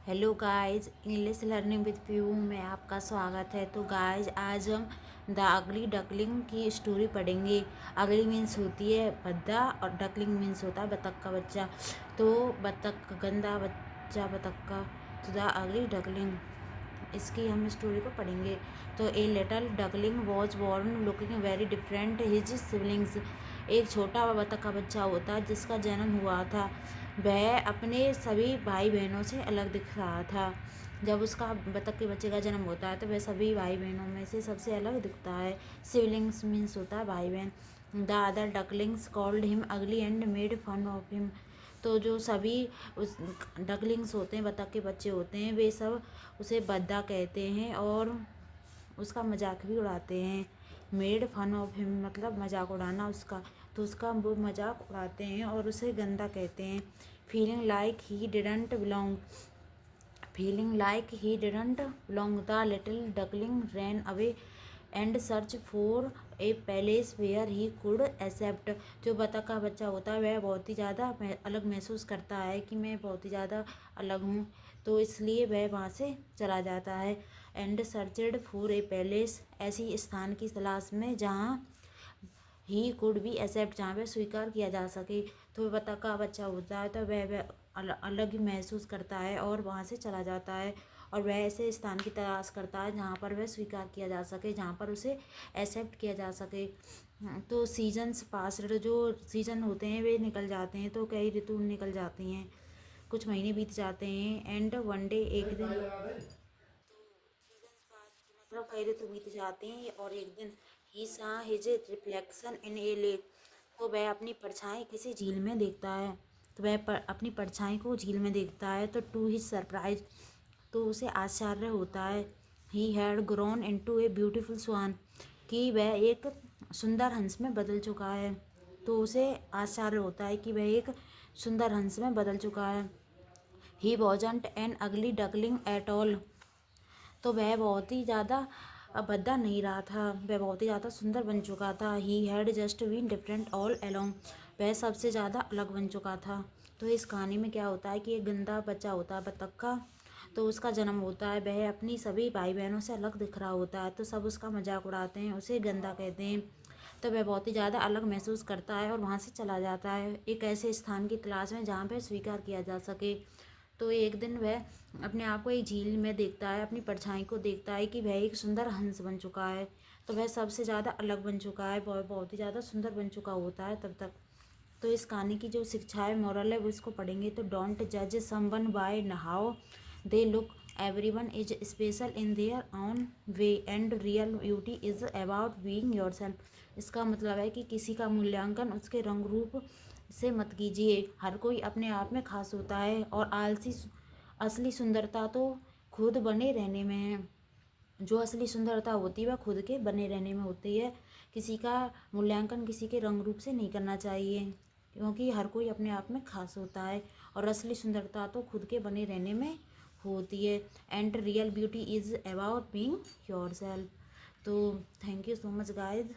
Hello guys, English learning with Piyu में आपका स्वागत है। तो गाइस, आज हम द अगली डकलिंग की स्टोरी पढ़ेंगे। अगली मीन्स होती है भद्दा और डकलिंग मीन्स होता है बतख का बच्चा। तो बतख गंदा बच्चा बतख का, तो द अगली डकलिंग, इसकी हम स्टोरी को पढ़ेंगे। तो a little duckling was born looking very different his siblings. एक छोटा बतख का बच्चा होता है जिसका जन्म हुआ था। वह अपने सभी भाई बहनों से अलग दिख रहा था। जब उसका बतख के बच्चे का जन्म होता है तो वह सभी भाई बहनों में से सबसे अलग दिखता है। सिबलिंग्स मीन्स होता है भाई बहन। The other ducklings called him ugly and made fun of him. तो जो सभी उस डकलिंग्स होते हैं, बतख के बच्चे होते हैं, वे सब उसे बद्दा कहते हैं और उसका मजाक भी उड़ाते हैं। मेड फन ऑफ हिम मतलब मजाक उड़ाना उसका, तो उसका वो मजाक उड़ाते हैं और उसे गंदा कहते हैं। Feeling like he didn't belong feeling like he didn't belong the little duckling ran away and search for a palace where he could accept. जो बतख का बच्चा होता है वह बहुत ही ज़्यादा अलग महसूस करता है कि मैं बहुत ही ज़्यादा अलग हूँ, तो इसलिए वह वहाँ से चला जाता है। And searched for a palace, ऐसी स्थान की तलाश में जहाँ ही कुड बी एक्सेप्ट, जहाँ पे स्वीकार किया जा सके। तो बतख का बच्चा होता है तो वह अलग ही महसूस करता है और वहाँ से चला जाता है और वह ऐसे स्थान की तलाश करता है जहाँ पर वह स्वीकार किया जा सके, जहाँ पर उसे एक्सेप्ट किया जा सके। तो सीजन्स पास्ड, जो सीजन होते हैं वे निकल जाते हैं, तो कई ऋतु निकल जाती हैं, कुछ महीने बीत जाते हैं। एंड वन डे, एक दिन, मतलब कई ऋतु बीत जाते हैं और एक दिन ही सा his reflection in a lake, तो वह अपनी परछाई किसी झील में देखता है। तो वह अपनी परछाई को झील में देखता है, तो टू हिज सरप्राइज, तो उसे आश्चर्य होता है। He had grown into a beautiful swan, कि वह एक सुंदर हंस में बदल चुका है। तो उसे आश्चर्य होता है कि वह एक सुंदर हंस में बदल चुका है। He wasn't an ugly duckling at all, तो वह बहुत ही ज़्यादा भद्दा नहीं रहा था, वह बहुत ही ज़्यादा सुंदर बन चुका था। He had just been different all along, वह सबसे ज़्यादा अलग बन चुका था। तो इस कहानी में क्या होता है कि एक गंदा बच्चा होता है बतख का, तो उसका जन्म होता है, वह अपनी सभी भाई बहनों से अलग दिख रहा होता है, तो सब उसका मजाक उड़ाते हैं, उसे गंदा कहते हैं। तो वह बहुत ही ज़्यादा अलग महसूस करता है और वहाँ से चला जाता है एक ऐसे स्थान की तलाश में जहाँ पर स्वीकार किया जा सके। तो एक दिन वह अपने आप को एक झील में देखता है, अपनी परछाई को देखता है कि वह एक सुंदर हंस बन चुका है, तो वह सबसे ज़्यादा अलग बन चुका है, वह बहुत ही ज़्यादा सुंदर बन चुका होता है तब तक। तो इस कहानी की जो शिक्षा है, मोरल है, वो इसको पढ़ेंगे। तो डोंट जज someone by how they look, everyone is special in their own way and real beauty is about being yourself. इसका मतलब है कि किसी का मूल्यांकन उसके रंग रूप से मत कीजिए, हर कोई अपने आप में खास होता है और आलसी असली सुंदरता तो खुद बने रहने में है। जो असली सुंदरता होती है वह खुद के बने रहने में होती है। किसी का मूल्यांकन किसी के रंग रूप से नहीं करना चाहिए, क्योंकि हर कोई अपने आप में खास होता है और असली सुंदरता तो खुद के बने रहने में होती है। And real beauty is about being yourself. तो thank you so much guys.